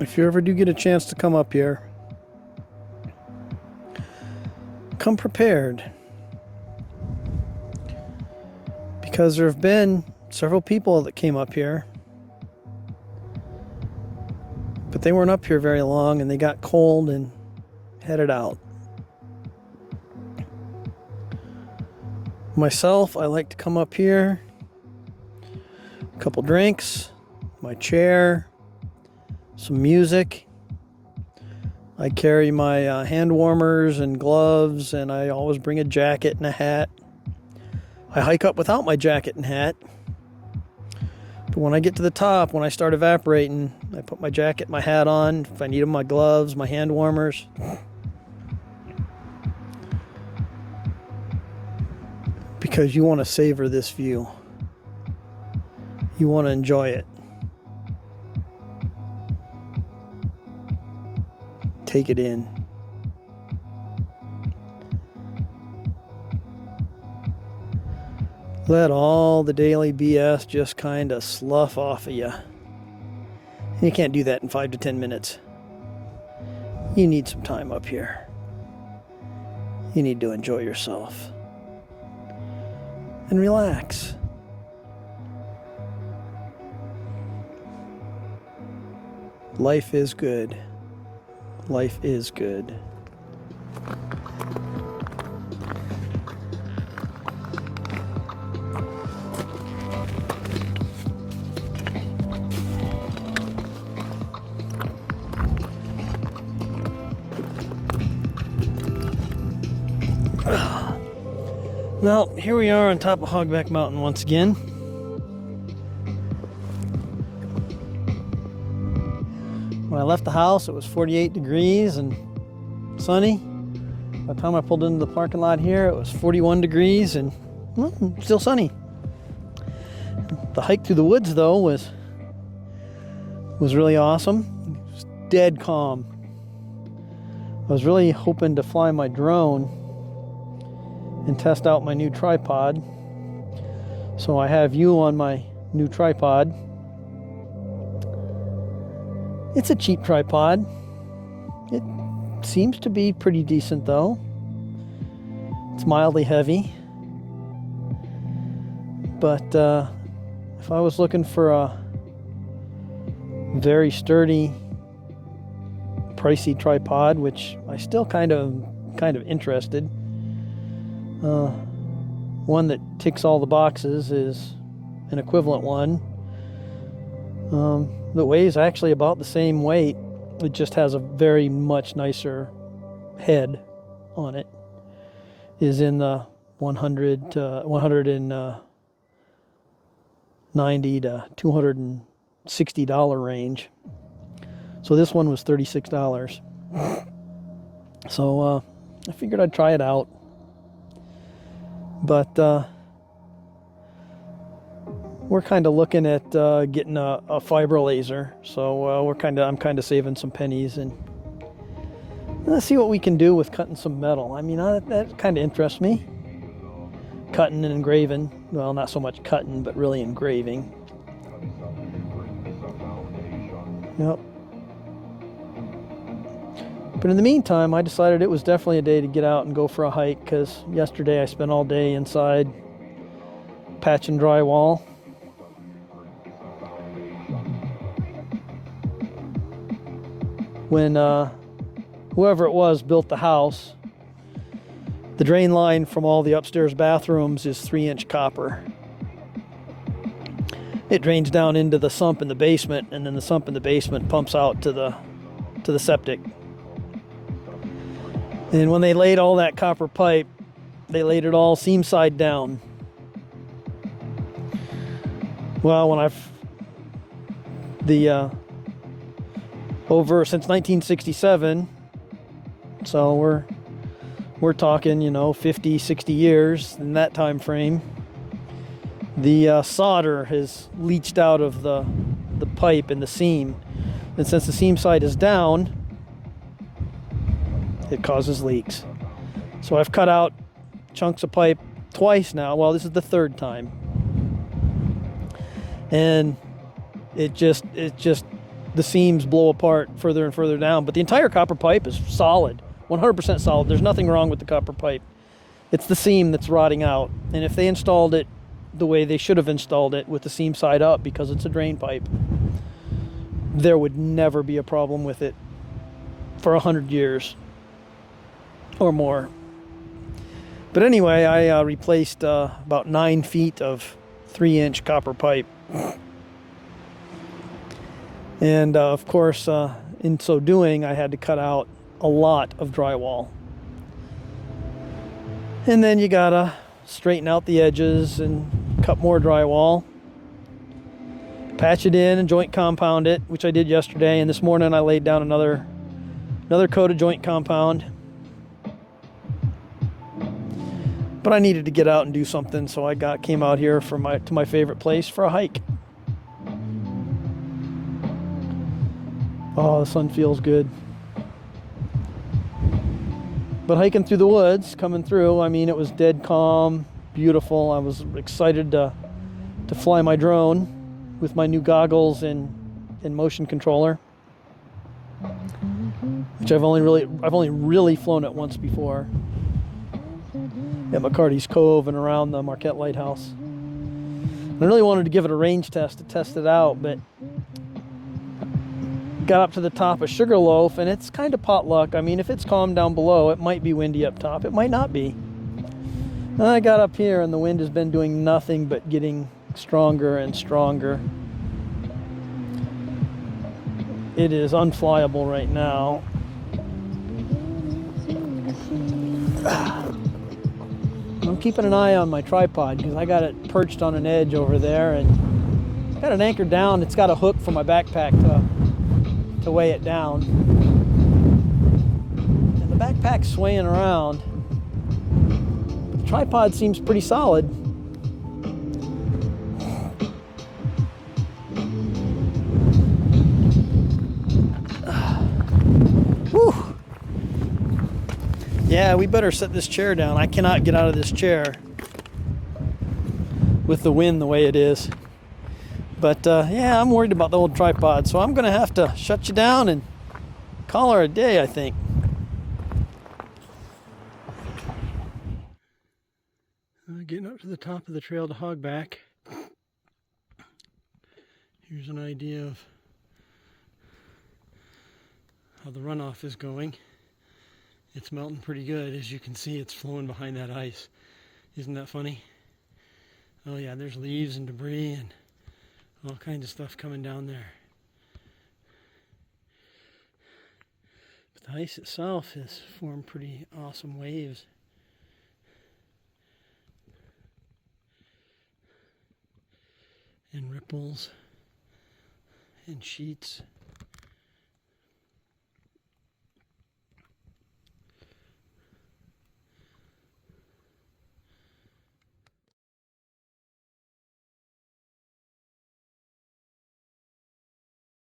If you ever do get a chance to come up here, come prepared. Because there have been several people that came up here, but they weren't up here very long and they got cold and headed out. Myself, I like to come up here, a couple drinks, my chair, some music. I carry my hand warmers and gloves, and I always bring a jacket and a hat. I hike up without my jacket and hat. But when I get to the top, when I start evaporating, I put my jacket, my hat on. If I need them, my gloves, my hand warmers. Because you want to savor this view. You want to enjoy it. Take it in. Let all the daily BS just kind of slough off of you. And you can't do that in 5 to 10 minutes. You need some time up here. You need to enjoy yourself. And relax. Life is good. Life is good. Well, here we are on top of Hogback Mountain once again. When I left the house, it was 48 degrees and sunny. By the time I pulled into the parking lot here, it was 41 degrees and still sunny. The hike through the woods, though, was really awesome. It was dead calm. I was really hoping to fly my drone and test out my new tripod. So I have you on my new tripod. It's a cheap tripod. It seems to be pretty decent though. It's mildly heavy. But if I was looking for a very sturdy, pricey tripod, which I still kind of interested, one that ticks all the boxes is an equivalent one that weighs actually about the same weight. It just has a very much nicer head on it. Is in the $190 to $260 range. So this one was $36. So I figured I'd try it out. But we're kind of looking at getting a fiber laser. So I'm kind of saving some pennies and let's see what we can do with cutting some metal. I mean, that kind of interests me. Cutting and engraving. Well, not so much cutting, but really engraving. Yep. But in the meantime, I decided it was definitely a day to get out and go for a hike, because yesterday I spent all day inside patching drywall. When whoever it was built the house, the drain line from all the upstairs bathrooms is 3-inch copper. It drains down into the sump in the basement, and then the sump in the basement pumps out to the septic. And when they laid all that copper pipe, they laid it all seam side down. Well, when I've the over since 1967, so we're talking, 50, 60 years in that time frame. The solder has leached out of the pipe and the seam, and since the seam side is down, it causes leaks. So I've cut out chunks of pipe twice now. Well, this is the third time, and it just the seams blow apart further and further down. But the entire copper pipe is solid, 100% solid. There's nothing wrong with the copper pipe. It's the seam that's rotting out, and if they installed it the way they should have installed it, with the seam side up, because it's a drain pipe, there would never be a problem with it for 100 years or more. But anyway, I replaced about 9 feet of 3-inch copper pipe, and of course, in so doing, I had to cut out a lot of drywall. And then you gotta straighten out the edges and cut more drywall, patch it in and joint compound it, which I did yesterday, and this morning I laid down another coat of joint compound. But I needed to get out and do something, so I came out here to my favorite place for a hike. Oh, the sun feels good. But hiking through the woods, coming through, I mean, it was dead calm, beautiful. I was excited to fly my drone with my new goggles and motion controller, which I've only really flown it once before at McCarty's Cove and around the Marquette Lighthouse. I really wanted to give it a range test to test it out, but got up to the top of Sugarloaf, and it's kind of potluck. I mean, if it's calm down below, it might be windy up top. It might not be. And I got up here, and the wind has been doing nothing but getting stronger and stronger. It is unflyable right now. I'm keeping an eye on my tripod because I got it perched on an edge over there, and I got it anchored down. It's got a hook for my backpack to weigh it down. And the backpack's swaying around, but the tripod seems pretty solid. Whew. Yeah, we better set this chair down. I cannot get out of this chair with the wind the way it is. But yeah, I'm worried about the old tripod, so I'm gonna have to shut you down and call her a day, I think. Getting up to the top of the trail to Hogback. Here's an idea of how the runoff is going. It's melting pretty good. As you can see, it's flowing behind that ice. Isn't that funny? Oh yeah, there's leaves and debris and all kinds of stuff coming down there. But the ice itself has formed pretty awesome waves. And ripples and sheets.